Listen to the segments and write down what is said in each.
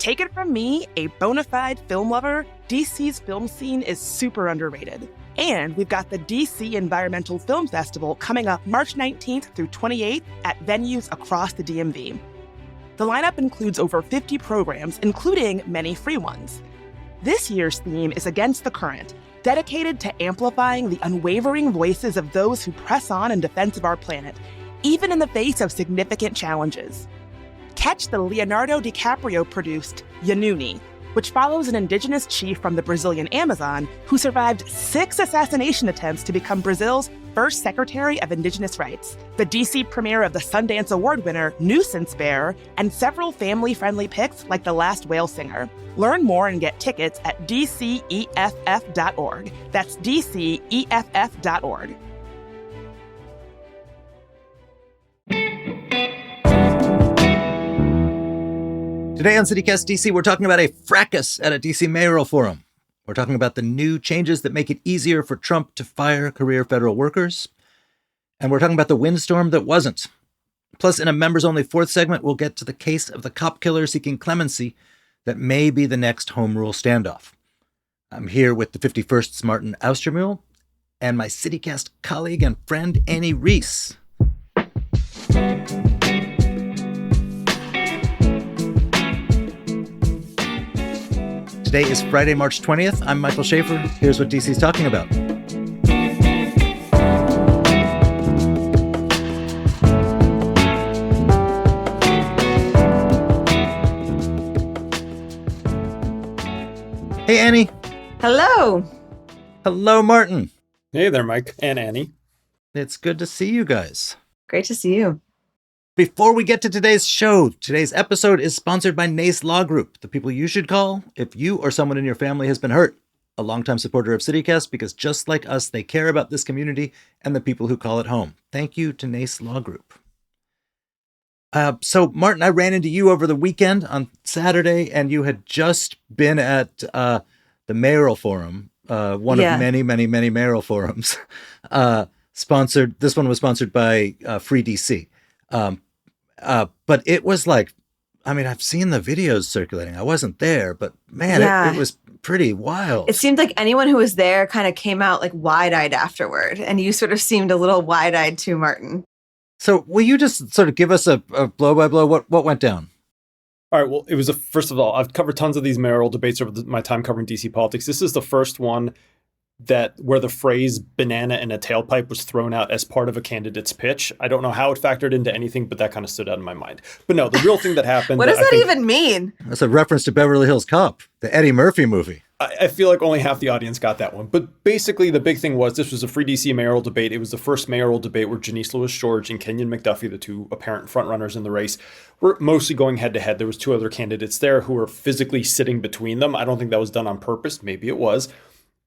Take it from me, a bona fide film lover, DC's film scene is super underrated. And we've got the DC Environmental Film Festival coming up March 19th through 28th at venues across the DMV. The lineup includes over 50 programs, including many free ones. This year's theme is Against the Current, dedicated to amplifying the unwavering voices of those who press on in defense of our planet, even in the face of significant challenges. Catch the Leonardo DiCaprio-produced Yanuni, which follows an indigenous chief from the Brazilian Amazon who survived 6 assassination attempts to become Brazil's first Secretary of Indigenous Rights, the DC premiere of the Sundance Award winner Nuisance Bear, and several family-friendly picks like The Last Whale Singer. Learn more and get tickets at dceff.org. That's dceff.org. Today on CityCast DC, we're talking about a fracas at a DC mayoral forum. We're talking about the new changes that make it easier for Trump to fire career federal workers. And we're talking about the windstorm that wasn't. Plus, in a members-only 4th segment, we'll get to the case of the cop killer seeking clemency that may be the next home rule standoff. I'm here with the 51st Martin Austermühl and my CityCast colleague and friend, Annie Reese. Today is Friday, March 20th. I'm Michael Schaefer. Here's what DC's talking about. Hey, Annie. Hello. Hello, Martin. Hey there, Mike and Annie. It's good to see you guys. Great to see you. Before we get to today's show, today's episode is sponsored by NACE Law Group, the people you should call if you or someone in your family has been hurt. A longtime supporter of CityCast because just like us, they care about this community and the people who call it home. Thank you to NACE Law Group. So, Martin, I ran into you over the weekend on Saturday, and you had just been at the Mayoral Forum, one of many, many, many mayoral forums. Sponsored. This one was sponsored by Free DC. But it was like, I mean, I've seen the videos circulating. I wasn't there, but man, it was pretty wild. It seemed like anyone who was there kind of came out like wide-eyed afterward. And you sort of seemed a little wide-eyed too, Martin. So will you just sort of give us a blow-by-blow? What went down? All right. Well, it was first of all, I've covered tons of these mayoral debates over my time covering DC politics. This is the first one where the phrase banana in a tailpipe was thrown out as part of a candidate's pitch. I don't know how it factored into anything, but that kind of stood out in my mind. But no, the real thing that happened... What does that even mean? That's a reference to Beverly Hills Cop, the Eddie Murphy movie. I feel like only half the audience got that one. But basically, the big thing was this was a Free DC mayoral debate. It was the first mayoral debate where Janice Lewis-George and Kenyon McDuffie, the two apparent frontrunners in the race, were mostly going head-to-head. There was 2 other candidates there who were physically sitting between them. I don't think that was done on purpose. Maybe it was.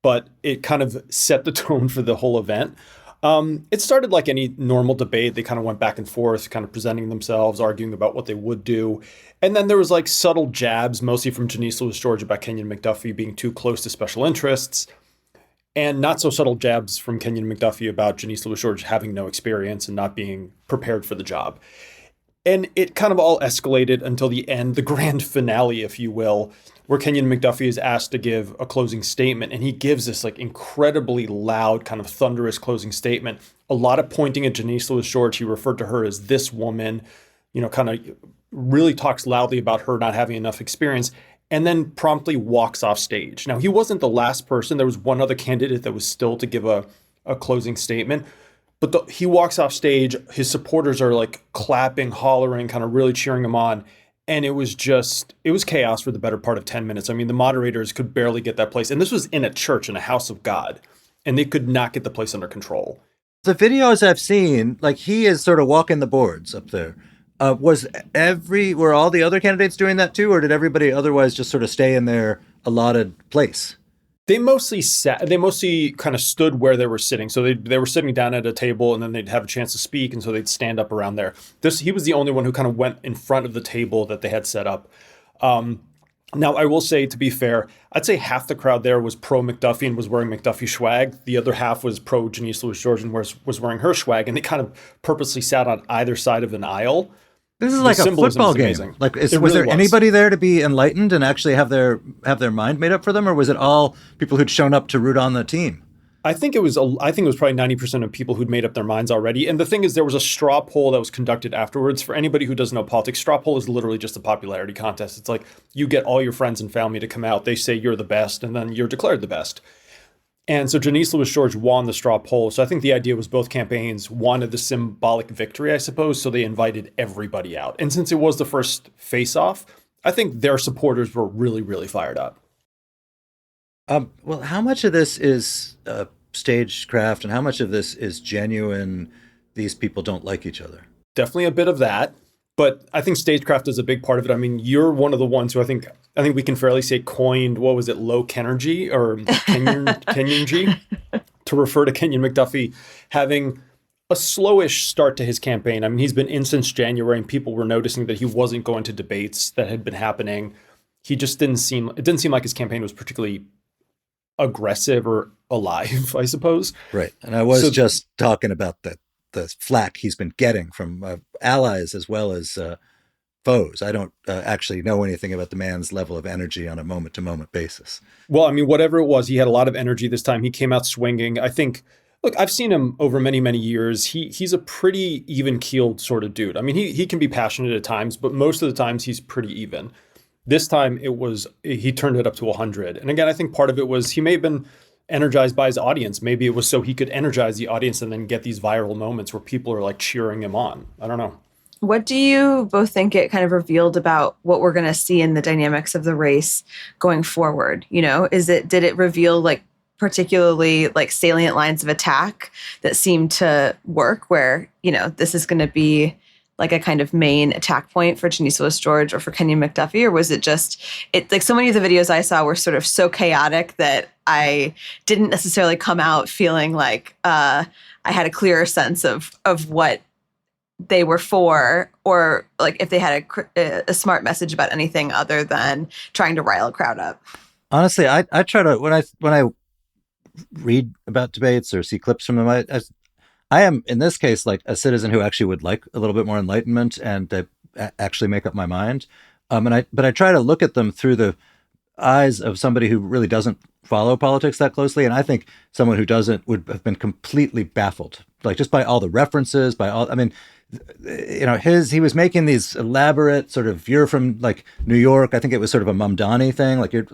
But it kind of set the tone for the whole event. It started like any normal debate. They kind of went back and forth, kind of presenting themselves, arguing about what they would do. And then there was like subtle jabs, mostly from Janice Lewis-George about Kenyon McDuffie being too close to special interests. And not so subtle jabs from Kenyon McDuffie about Janice Lewis-George having no experience and not being prepared for the job. And it kind of all escalated until the end, the grand finale, if you will, where Kenyon McDuffie is asked to give a closing statement. And he gives this like incredibly loud, kind of thunderous closing statement. A lot of pointing at Janice Lewis-George. He referred to her as this woman, kind of really talks loudly about her not having enough experience, and then promptly walks off stage. Now, he wasn't the last person. There was one other candidate that was still to give a closing statement. But he walks off stage. His supporters are like clapping, hollering, kind of really cheering him on. And it was chaos for the better part of 10 minutes. I mean, the moderators could barely get that place. And this was in a church, in a house of God. And they could not get the place under control. The videos I've seen, like he is sort of walking the boards up there. Were all the other candidates doing that too? Or did everybody otherwise just sort of stay in their allotted place? They mostly kind of stood where they were sitting. So they were sitting down at a table and then they'd have a chance to speak. And so they'd stand up around there. He was the only one who kind of went in front of the table that they had set up. Now, I will say, to be fair, I'd say half the crowd there was pro McDuffie and was wearing McDuffie swag. The other half was pro Janice Lewis-George and was wearing her swag. And they kind of purposely sat on either side of an aisle This is The like a symbolism football is game. amazing. Like, It was really there anybody there to be enlightened and actually have their mind made up for them, or was it all people who'd shown up to root on the team? I think it was probably 90% of people who'd made up their minds already. And the thing is, there was a straw poll that was conducted afterwards. For anybody who doesn't know politics, straw poll is literally just a popularity contest. It's like you get all your friends and family to come out. They say you're the best, and then you're declared the best. And so Janice Louis George won the straw poll. So I think the idea was both campaigns wanted the symbolic victory, I suppose. So they invited everybody out. And since it was the first face-off, I think their supporters were really, really fired up. Well, how much of this is stagecraft and how much of this is genuine? These people don't like each other. Definitely a bit of that. But I think stagecraft is a big part of it. I mean, you're one of the ones who I think we can fairly say coined, what was it, low Kenergy or Kenyon to refer to Kenyon McDuffie having a slowish start to his campaign. I mean, he's been in since January and people were noticing that he wasn't going to debates that had been happening. It didn't seem like his campaign was particularly aggressive or alive, I suppose. Right. And I was just talking about the flack he's been getting from allies as well as foes. I don't actually know anything about the man's level of energy on a moment-to-moment basis. Well, I mean, whatever it was, he had a lot of energy this time. He came out swinging. I think, look, I've seen him over many, many years. He's a pretty even-keeled sort of dude. I mean, he can be passionate at times, but most of the times he's pretty even. This time he turned it up to 100. And again, I think part of it was he may have been energized by his audience. Maybe it was so he could energize the audience and then get these viral moments where people are like cheering him on. I don't know. What do you both think it kind of revealed about what we're going to see in the dynamics of the race going forward? You know, did it reveal like particularly like salient lines of attack that seemed to work where, you know, this is going to be like a kind of main attack point for Janice Louis George or for Kenyon McDuffie? Or was it like so many of the videos I saw were sort of so chaotic that I didn't necessarily come out feeling like I had a clearer sense of what they were for, or like if they had a smart message about anything other than trying to rile a crowd up. Honestly, I try to, when I read about debates or see clips from them, I am, in this case, like a citizen who actually would like a little bit more enlightenment and actually make up my mind. But I try to look at them through the eyes of somebody who really doesn't follow politics that closely. And I think someone who doesn't would have been completely baffled, like just by all the references, you know, he was making these elaborate sort of, you're from like New York. I think it was sort of a Mamdani thing. Like you're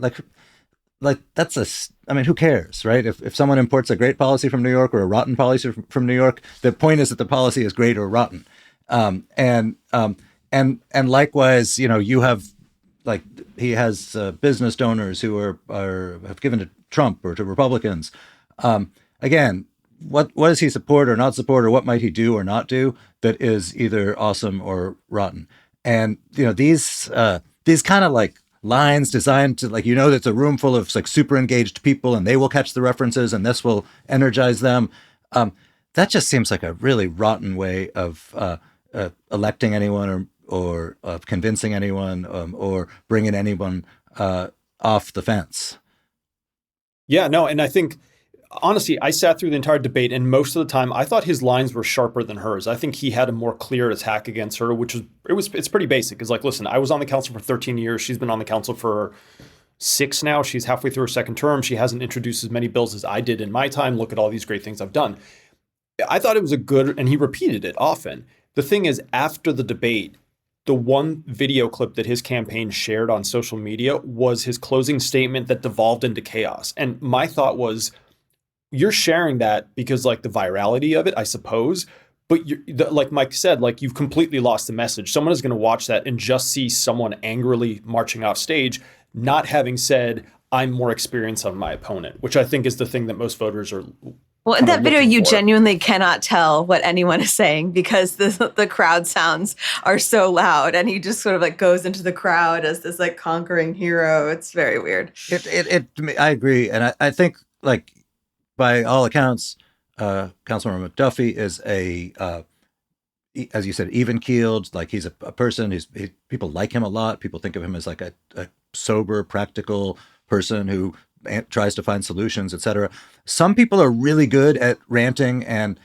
like that's who cares, right? If someone imports a great policy from New York or a rotten policy from New York, the point is that the policy is great or rotten. And likewise, you know, you have like he has business donors who have given to Trump or to Republicans. Again, what does he support or not support, or what might he do or not do that is either awesome or rotten? And you know, these kind of like lines designed to, like, you know, that's a room full of like super engaged people and they will catch the references and this will energize them. That just seems like a really rotten way of electing anyone or of convincing anyone or bringing anyone off the fence. Yeah, no, and I think, honestly, I sat through the entire debate, and most of the time, I thought his lines were sharper than hers. I think he had a more clear attack against her, it's pretty basic. It's like, listen, I was on the council for 13 years. She's been on the council for 6 now. She's halfway through her second term. She hasn't introduced as many bills as I did in my time. Look at all these great things I've done. I thought it was and he repeated it often. The thing is, after the debate, the one video clip that his campaign shared on social media was his closing statement that devolved into chaos. And my thought was, you're sharing that because like the virality of it, I suppose. But like Mike said, like you've completely lost the message. Someone is going to watch that and just see someone angrily marching off stage, not having said, I'm more experienced than my opponent, which I think is the thing that most voters are. Well, in that video, you genuinely cannot tell what anyone is saying because the crowd sounds are so loud, and he just sort of like goes into the crowd as this like conquering hero. It's very weird. I agree, and I think like by all accounts, Councilmember McDuffie is as you said, even keeled. Like he's a person. People like him a lot. People think of him as like a sober, practical person who tries to find solutions, etc. Some people are really good at ranting and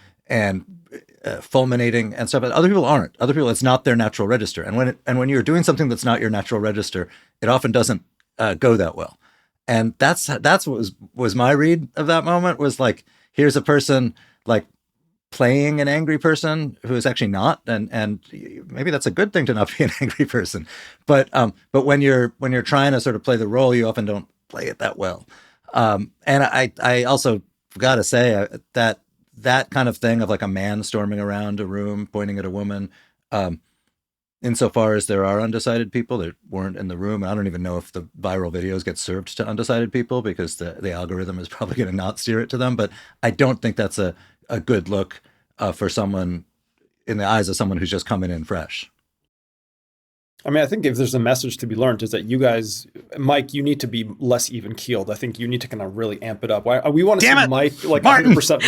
fulminating and stuff. But other people aren't. Other people, it's not their natural register. And when you're doing something that's not your natural register, it often doesn't go that well. And that's what was my read of that moment, was like, here's a person like playing an angry person who is actually not, and maybe that's a good thing to not be an angry person. But when you're trying to sort of play the role, you often don't play it that well. And I also got to say that kind of thing of like a man storming around a room pointing at a woman, insofar as there are undecided people that weren't in the room. I don't even know if the viral videos get served to undecided people, because the algorithm is probably going to not steer it to them. But I don't think that's a good look for someone, in the eyes of someone who's just coming in fresh. I mean, I think if there's a message to be learned, is that you guys, Mike, you need to be less even keeled. I think you need to kind of really amp it up. We want to see Mike like Martin. 100%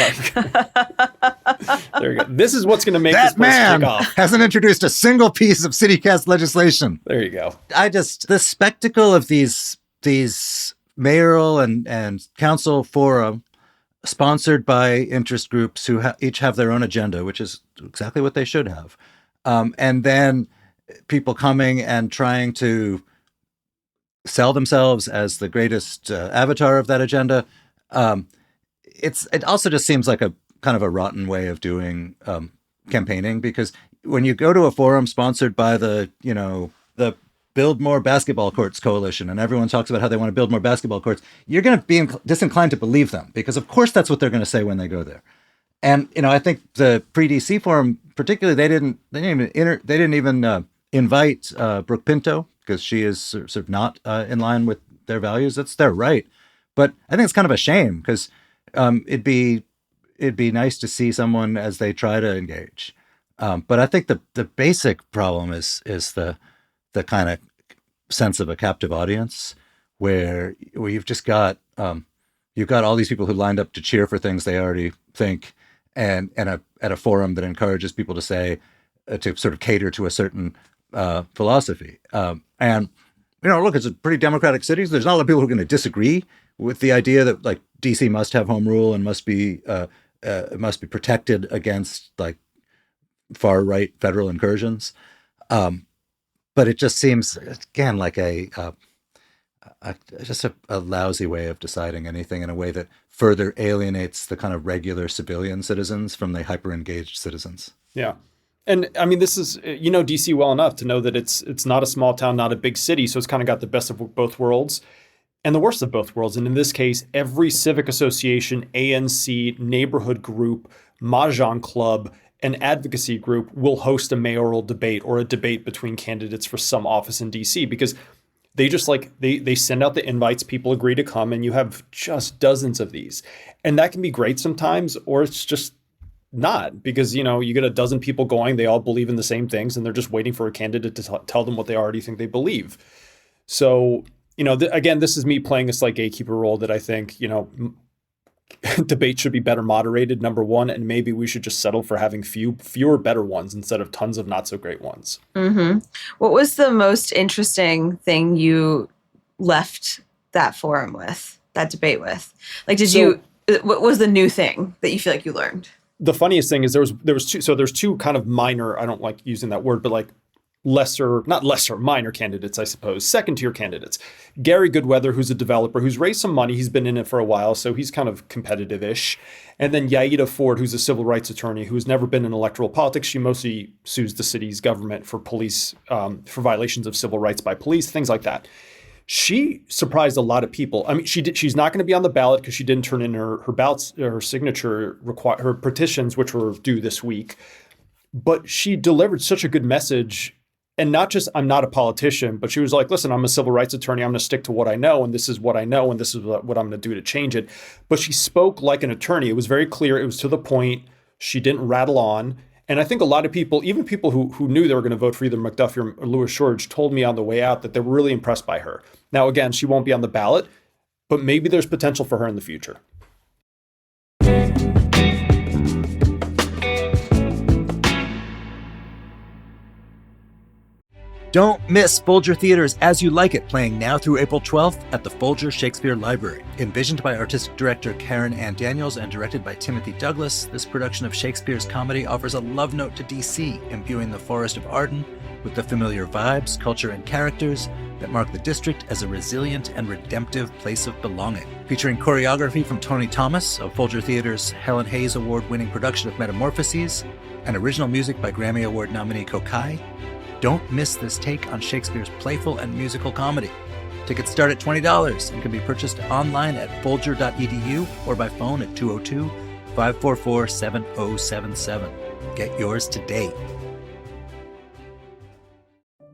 Mike. There you go. This is what's going to make that this place man take off. Hasn't introduced a single piece of CityCast legislation. There you go. The spectacle of these mayoral and council forum sponsored by interest groups who each have their own agenda, which is exactly what they should have, and then people coming and trying to sell themselves as the greatest avatar of that agenda. It also just seems like a kind of a rotten way of doing campaigning, because when you go to a forum sponsored by the Build More Basketball Courts Coalition, and everyone talks about how they want to build more basketball courts, you're going to be disinclined to believe them, because of course that's what they're going to say when they go there. And I think the pre-DC forum, particularly, they didn't even invite Brooke Pinto, because she is sort of not in line with their values. That's their right. But I think it's kind of a shame, because it'd be nice to see someone as they try to engage. But I think the basic problem is the kind of sense of a captive audience, where you've just got you've got all these people who lined up to cheer for things they already think, and at a forum that encourages people to say to sort of cater to a certain philosophy. And look, it's a pretty democratic city. So there's not a lot of people who are going to disagree with the idea that like DC must have home rule and must be protected against like far right federal incursions. But it just seems, again, like just a lousy way of deciding anything, in a way that further alienates the kind of regular civilian citizens from the hyper-engaged citizens. Yeah. And I mean, this is, DC well enough to know that it's not a small town, not a big city. So it's kind of got the best of both worlds and the worst of both worlds. And in this case, every civic association, ANC, neighborhood group, mahjong club, an advocacy group will host a mayoral debate or a debate between candidates for some office in DC, because they just they send out the invites, people agree to come, and you have just dozens of these. And that can be great sometimes, or it's just not, because, you get a dozen people going, they all believe in the same things, and they're just waiting for a candidate to tell them what they already think they believe. So, again, this is me playing this like gatekeeper role that I think, debate should be better moderated, number one, and maybe we should just settle for having fewer better ones instead of tons of not so great ones. Mm-hmm. What was the most interesting thing you left that forum with, that debate with? Like, what was the new thing that you feel like you learned? The funniest thing is there's two kind of minor, I don't like using that word, but like minor candidates, I suppose, second tier candidates. Gary Goodweather, who's a developer who's raised some money. He's been in it for a while, so he's kind of competitive-ish. And then Yaida Ford, who's a civil rights attorney who's never been in electoral politics. She mostly sues the city's government for police, for violations of civil rights by police, things like that. She surprised a lot of people. I mean, she's not going to be on the ballot because she didn't turn in her ballots, her signature, her petitions, which were due this week. But she delivered such a good message. And not just, I'm not a politician, but she was like, listen, I'm a civil rights attorney. I'm going to stick to what I know. And this is what I know. And this is what I'm going to do to change it. But she spoke like an attorney. It was very clear. It was to the point. She didn't rattle on. And I think a lot of people, even people who knew they were going to vote for either McDuffie or Louis George, told me on the way out that they were really impressed by her. Now, again, she won't be on the ballot, but maybe there's potential for her in the future. Don't miss Folger Theater's As You Like It, playing now through April 12th at the Folger Shakespeare Library. Envisioned by artistic director Karen Ann Daniels and directed by Timothy Douglas, this production of Shakespeare's comedy offers a love note to D.C., imbuing the Forest of Arden with the familiar vibes, culture, and characters that mark the district as a resilient and redemptive place of belonging. Featuring choreography from Tony Thomas of Folger Theater's Helen Hayes Award-winning production of Metamorphoses, and original music by Grammy Award nominee Kokai, don't miss this take on Shakespeare's playful and musical comedy. Tickets start at $20 and can be purchased online at folger.edu or by phone at 202-544-7077. Get yours today.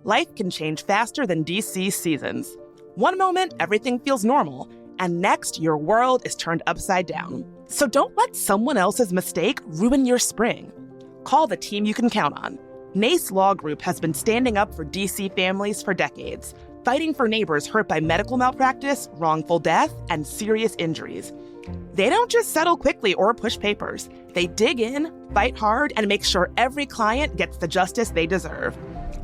Life can change faster than DC seasons. One moment, everything feels normal, and next, your world is turned upside down. So don't let someone else's mistake ruin your spring. Call the team you can count on. NACE Law Group has been standing up for DC families for decades, fighting for neighbors hurt by medical malpractice, wrongful death, and serious injuries. They don't just settle quickly or push papers. They dig in, fight hard, and make sure every client gets the justice they deserve.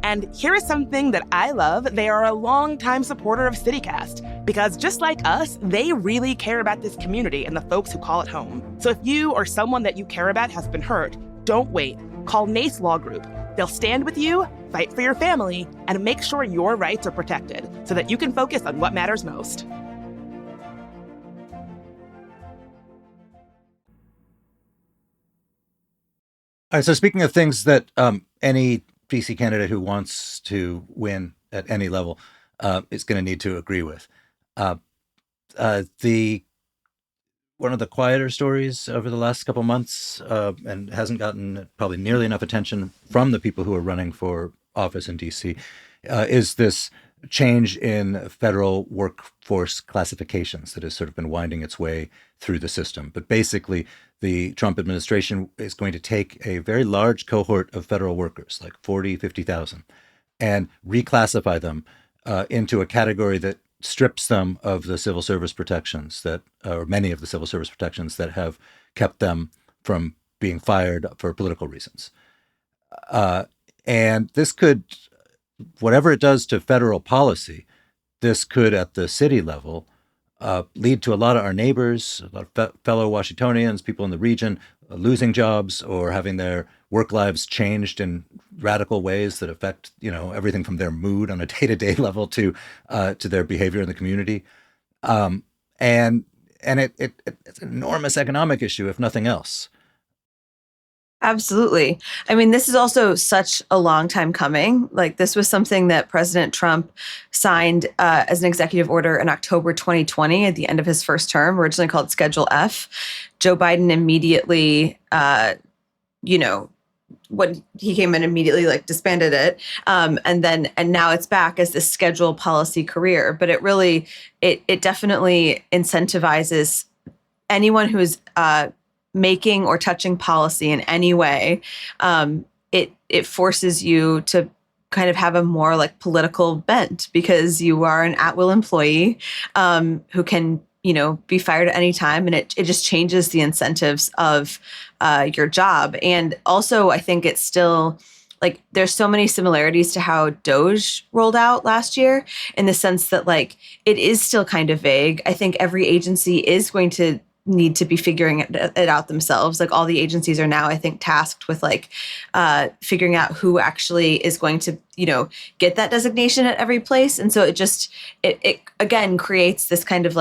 And here is something that I love. They are a longtime supporter of CityCast, because just like us, they really care about this community and the folks who call it home. So if you or someone that you care about has been hurt, don't wait. Call NACE Law Group. They'll stand with you, fight for your family, and make sure your rights are protected so that you can focus on what matters most. All right, so speaking of things that any DC candidate who wants to win at any level is going to need to agree with. One of the quieter stories over the last couple months, and hasn't gotten probably nearly enough attention from the people who are running for office in DC, is this change in federal workforce classifications that has sort of been winding its way through the system. But basically, the Trump administration is going to take a very large cohort of federal workers, like 40, 50,000, and reclassify them into a category that strips them of the civil service protections or many of the civil service protections that have kept them from being fired for political reasons. And this could, whatever it does to federal policy, this could at the city level lead to a lot of our neighbors, a lot of fellow Washingtonians, people in the region losing jobs or having their work lives changed in radical ways that affect, everything from their mood on a day-to-day level to their behavior in the community. And it's an enormous economic issue, if nothing else. Absolutely. I mean, this is also such a long time coming. Like, this was something that President Trump signed as an executive order in October 2020 at the end of his first term, originally called Schedule F. Joe Biden immediately, when he came in, immediately disbanded it. And now it's back as this schedule policy career. But it really, it definitely incentivizes anyone who's making or touching policy in any way. It forces you to kind of have a more political bent, because you are an at-will employee who can be fired at any time, and it just changes the incentives of your job. And also, I think it's still there's so many similarities to how DOGE rolled out last year, in the sense that it is still kind of vague. I think every agency is going to need to be figuring it out themselves. All the agencies are now, I think, tasked with figuring out who actually is going to, get that designation at every place. And so it again creates this kind of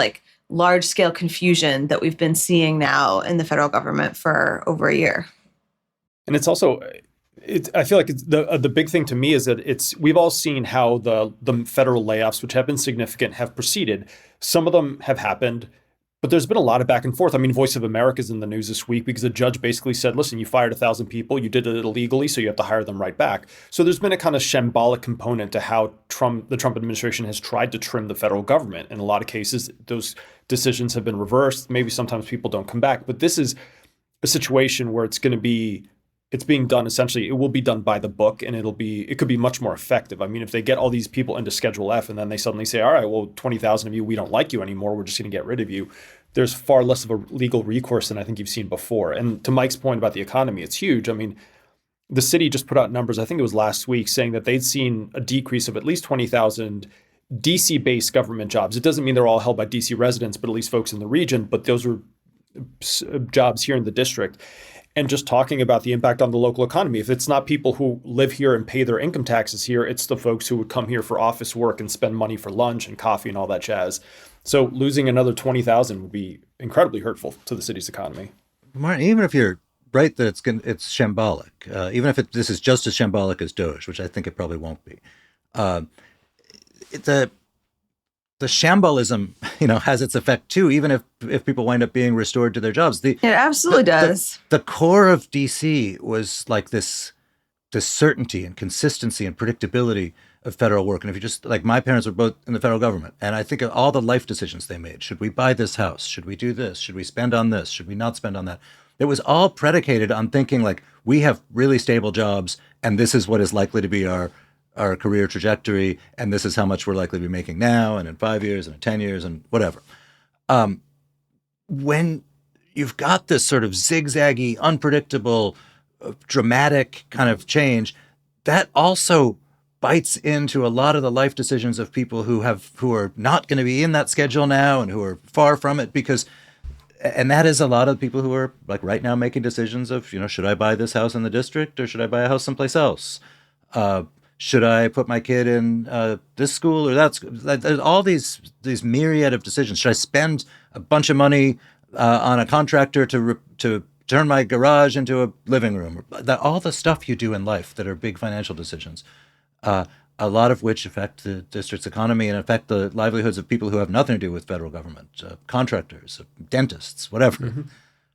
large scale confusion that we've been seeing now in the federal government for over a year. And it's also, I feel like the big thing to me is that we've all seen how the federal layoffs, which have been significant, have proceeded. Some of them have happened, but there's been a lot of back and forth. I mean, Voice of America is in the news this week because a judge basically said, listen, you fired 1,000 people, you did it illegally, so you have to hire them right back. So there's been a kind of shambolic component to how the Trump administration has tried to trim the federal government. In a lot of cases, those decisions have been reversed. Maybe sometimes people don't come back. But this is a situation where it's being done essentially, it will be done by the book, and it could be much more effective. I mean, if they get all these people into Schedule F and then they suddenly say, all right, well, 20,000 of you, we don't like you anymore, we're just going to get rid of you, there's far less of a legal recourse than I think you've seen before. And to Mike's point about the economy, it's huge. I mean, the city just put out numbers, I think it was last week, saying that they'd seen a decrease of at least 20,000 DC-based government jobs. It doesn't mean they're all held by DC residents, but at least folks in the region. But those are jobs here in the district. And just talking about the impact on the local economy. If it's not people who live here and pay their income taxes here, it's the folks who would come here for office work and spend money for lunch and coffee and all that jazz. So losing another 20,000 would be incredibly hurtful to the city's economy. Martin, even if you're right that it's shambolic, even if this is just as shambolic as Doge, which I think it probably won't be, the shambolism, has its effect too, even if people wind up being restored to their jobs. It absolutely does. The core of DC was like this certainty and consistency and predictability of federal work. And if you just, like, my parents were both in the federal government, and I think of all the life decisions they made. Should we buy this house? Should we do this? Should we spend on this? Should we not spend on that? It was all predicated on thinking like, we have really stable jobs, and this is what is likely to be our career trajectory, and this is how much we're likely to be making now and in 5 years and in 10 years and whatever. When you've got this sort of zigzaggy, unpredictable, dramatic kind of change, that also bites into a lot of the life decisions of people who are not going to be in that schedule now and who are far from it, and that is a lot of people who are like right now making decisions of, should I buy this house in the district or should I buy a house someplace else? Should I put my kid in this school or that school? There's all these myriad of decisions. Should I spend a bunch of money on a contractor to turn my garage into a living room? All the stuff you do in life that are big financial decisions, a lot of which affect the district's economy and affect the livelihoods of people who have nothing to do with federal government, contractors, dentists, whatever. Mm-hmm.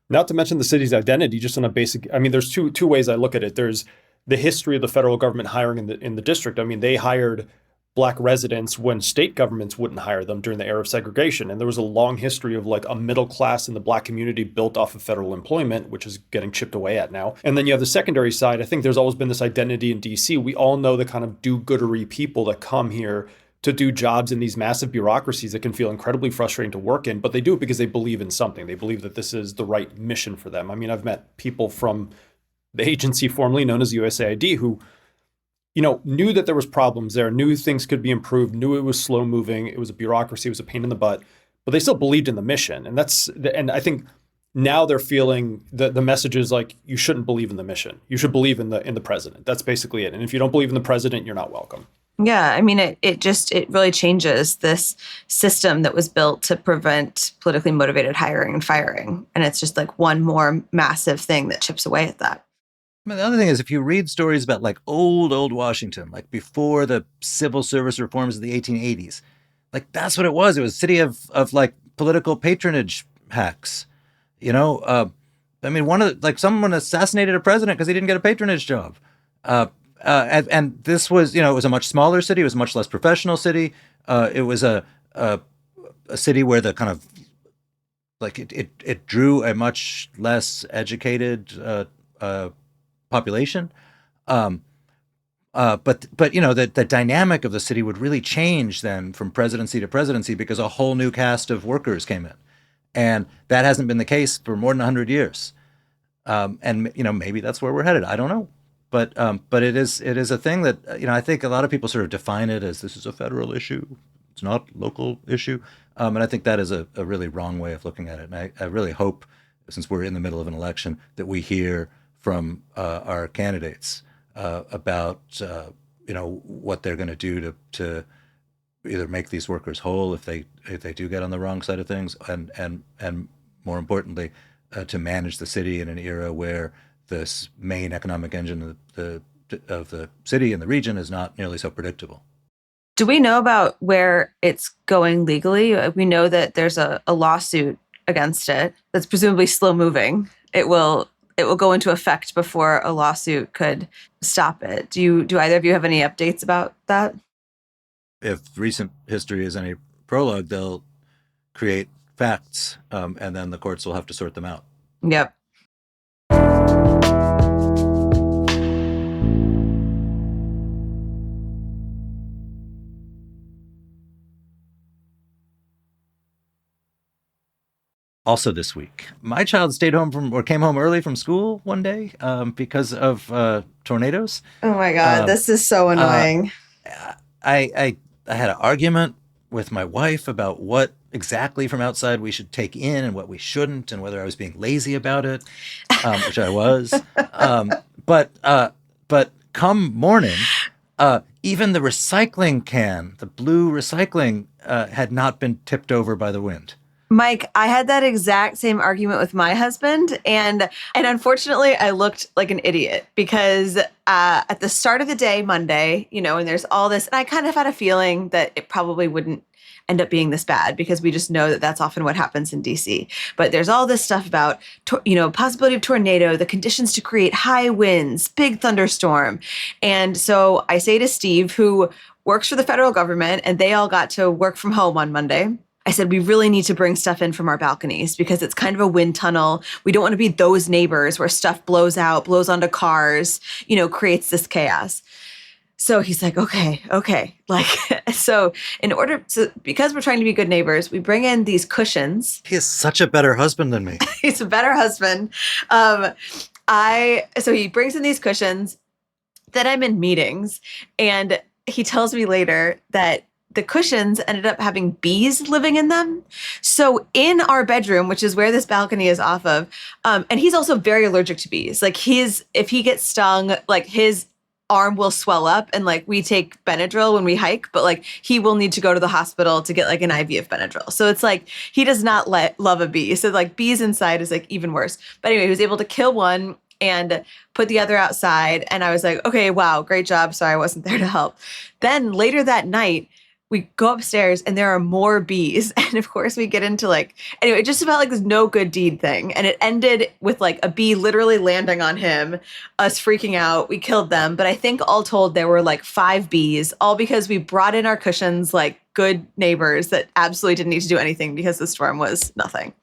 Not to mention the city's identity, just on a basic, there's two ways I look at it. There's the history of the federal government hiring in the district. They hired Black residents when state governments wouldn't hire them during the era of segregation. And there was a long history of like a middle class in the Black community built off of federal employment, which is getting chipped away at now. And then you have the secondary side. I think there's always been this identity in DC. We all know the kind of do-goodery people that come here to do jobs in these massive bureaucracies that can feel incredibly frustrating to work in, but they do it because they believe in something. They believe that this is the right mission for them. I've met people from the agency formerly known as USAID who, knew that there was problems there, knew things could be improved, knew it was slow moving, it was a bureaucracy, it was a pain in the butt, but they still believed in the mission. And I think now they're feeling the message is like, you shouldn't believe in the mission. You should believe in the president. That's basically it. And if you don't believe in the president, you're not welcome. Yeah, it really changes this system that was built to prevent politically motivated hiring and firing. And it's just like one more massive thing that chips away at that. The other thing is, if you read stories about like old Washington, like before the civil service reforms of the 1880s, like that's what it was. It was a city of like political patronage hacks. Someone assassinated a president because he didn't get a patronage job. And this was, it was a much smaller city. It was a much less professional city. It was a city where the kind of like it drew a much less educated population. But the dynamic of the city would really change then from presidency to presidency because a whole new cast of workers came in. And that hasn't been the case for more than 100 years. And maybe that's where we're headed. I don't know. But it is a thing that, I think a lot of people sort of define it as this is a federal issue. It's not a local issue. And I think that is a really wrong way of looking at it. And I really hope, since we're in the middle of an election, that we hear from our candidates about what they're going to do to either make these workers whole if they do get on the wrong side of things, and more importantly, to manage the city in an era where this main economic engine of the city and the region is not nearly so predictable. Do we know about where it's going legally? We know that there's a lawsuit against it that's presumably slow moving. It will go into effect before a lawsuit could stop it. Do either of you have any updates about that? If recent history is any prologue, they'll create facts, and then the courts will have to sort them out. Yep. also this week. My child stayed home came home early from school one day because of tornadoes. Oh my God, this is so annoying. I had an argument with my wife about what exactly from outside we should take in and what we shouldn't, and whether I was being lazy about it, which I was. But come morning, even the recycling can, the blue recycling, had not been tipped over by the wind. Mike, I had that exact same argument with my husband, and unfortunately, I looked like an idiot because at the start of the day, Monday, and there's all this, and I kind of had a feeling that it probably wouldn't end up being this bad because we just know that that's often what happens in DC. But there's all this stuff about, possibility of tornado, the conditions to create high winds, big thunderstorm. And so I say to Steve, who works for the federal government, and they all got to work from home on Monday, I said, we really need to bring stuff in from our balconies because it's kind of a wind tunnel. We don't want to be those neighbors where stuff blows out, blows onto cars, creates this chaos. So he's like, okay. So because we're trying to be good neighbors, we bring in these cushions. He is such a better husband than me. He's a better husband. So he brings in these cushions. Then I'm in meetings, and he tells me later that the cushions ended up having bees living in them. So in our bedroom, which is where this balcony is off of, and he's also very allergic to bees. Like if he gets stung, like his arm will swell up, and like we take Benadryl when we hike, but like he will need to go to the hospital to get like an IV of Benadryl. So it's like he does not love a bee. So like bees inside is like even worse. But anyway, he was able to kill one and put the other outside. And I was like, okay, wow, great job. Sorry, I wasn't there to help. Then later that night, we go upstairs and there are more bees. And of course we get into anyway, it just felt like this no good deed thing. And it ended with like a bee literally landing on him, us freaking out. We killed them. But I think all told, there were like 5 bees, all because we brought in our cushions like good neighbors that absolutely didn't need to do anything because the storm was nothing.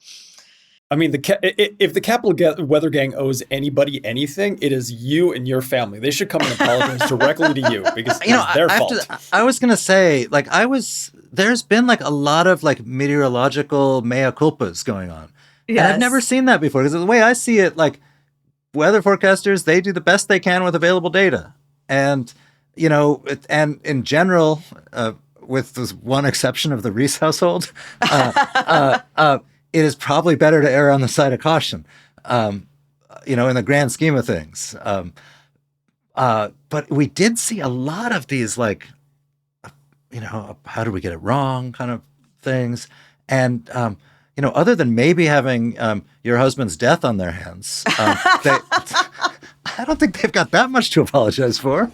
I mean, if the Capital Weather Gang owes anybody anything, it is you and your family. They should come and apologize directly to you because it's their fault. I was going to say, there's been like a lot of like meteorological mea culpas going on. Yes. And I've never seen that before because the way I see it, like weather forecasters, they do the best they can with available data. And, and in general, with this one exception of the Reese household, it is probably better to err on the side of caution, in the grand scheme of things. But we did see a lot of these, how do we get it wrong kind of things. And, other than maybe having your husband's death on their hands, I don't think they've got that much to apologize for.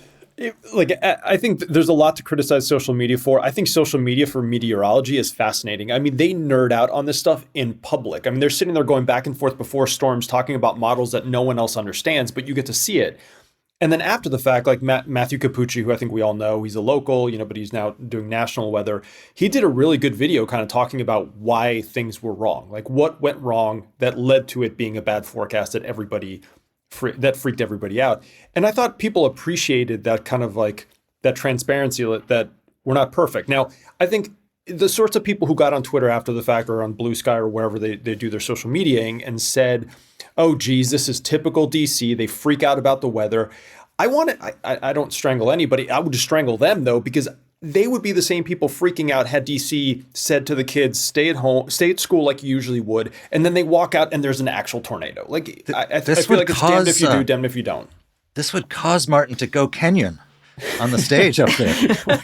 I think there's a lot to criticize social media for. I think social media for meteorology is fascinating. I mean, they nerd out on this stuff in public. I mean, they're sitting there going back and forth before storms, talking about models that no one else understands, but you get to see it. And then after the fact, like Matthew Capucci, who I think we all know, he's a local, but he's now doing national weather. He did a really good video kind of talking about why things were wrong, like what went wrong that led to it being a bad forecast that freaked everybody out. And I thought people appreciated that kind of like that transparency that we're not perfect. Now, I think the sorts of people who got on Twitter after the fact or on Blue Sky or wherever they do their social mediaing and said, oh, geez, this is typical DC. They freak out about the weather. I don't strangle anybody. I would just strangle them, though, because they would be the same people freaking out had DC said to the kids, stay at home, stay at school like you usually would. And then they walk out and there's an actual tornado. Like, I feel like it's damned if you do, damned if you don't. This would cause Martin to go Kenyan on the stage up there.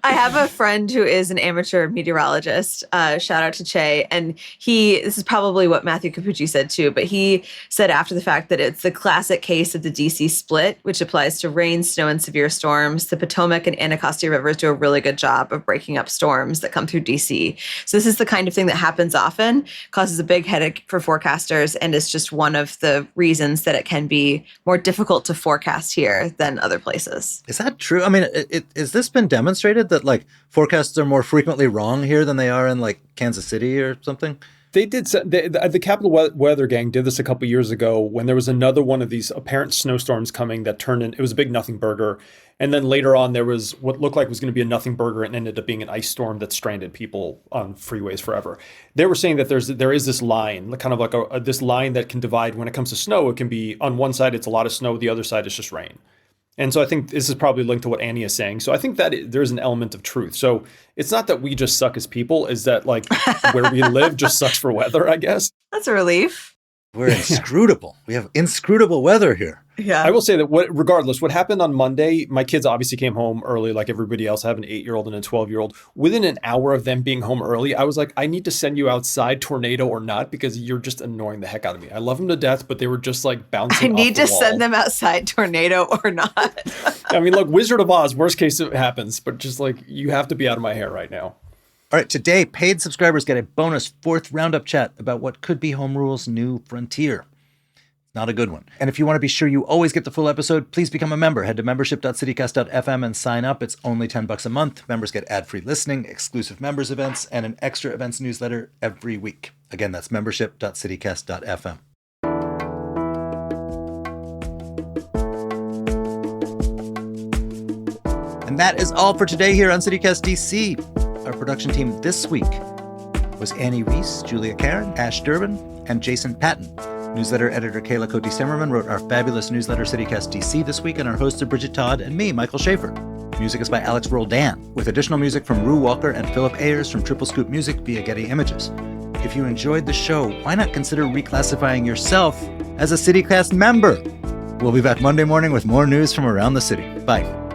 I have a friend who is an amateur meteorologist. Shout out to Che. And this is probably what Matthew Capucci said too, but he said after the fact that it's the classic case of the DC split, which applies to rain, snow, and severe storms. The Potomac and Anacostia rivers do a really good job of breaking up storms that come through DC. So this is the kind of thing that happens often, causes a big headache for forecasters, and is just one of the reasons that it can be more difficult to forecast here than other places. Is that true? I mean, has this been demonstrated that like forecasts are more frequently wrong here than they are in like Kansas City or something? They did. The Capital Weather Gang did this a couple years ago when there was another one of these apparent snowstorms coming that turned in. It was a big nothing burger. And then later on, there was what looked like was going to be a nothing burger and ended up being an ice storm that stranded people on freeways forever. They were saying that there is this line, kind of like this line that can divide when it comes to snow. It can be on one side, it's a lot of snow. The other side is just rain. And so I think this is probably linked to what Annie is saying. So I think that there's an element of truth. So it's not that we just suck as people, is that like where we live just sucks for weather, I guess. That's a relief. We're inscrutable. We have inscrutable weather here. Yeah. I will say that regardless, what happened on Monday, my kids obviously came home early like everybody else. I have an 8-year-old and a 12-year-old. Within an hour of them being home early, I was like, I need to send you outside, tornado or not, because you're just annoying the heck out of me. I love them to death, but they were just like bouncing off the wall. I need to send them outside, tornado or not. I mean, look, Wizard of Oz, worst case it happens, but just like you have to be out of my hair right now. All right, today, paid subscribers get a bonus 4th roundup chat about what could be Home Rule's new frontier. Not a good one. And if you want to be sure you always get the full episode, please become a member. Head to membership.citycast.fm and sign up. It's only $10 a month. Members get ad-free listening, exclusive members events, and an extra events newsletter every week. Again, that's membership.citycast.fm. And that is all for today here on CityCast DC. Our production team this week was Annie Reese, Julia Karen, Ash Durbin, and Jason Patton. Newsletter editor Kayla Cote-Stemmerman wrote our fabulous newsletter CityCast DC this week, and our hosts are Bridget Todd and me, Michael Schaefer. Music is by Alex Roldan, with additional music from Rue Walker and Philip Ayers from Triple Scoop Music via Getty Images. If you enjoyed the show, why not consider reclassifying yourself as a CityCast member? We'll be back Monday morning with more news from around the city. Bye.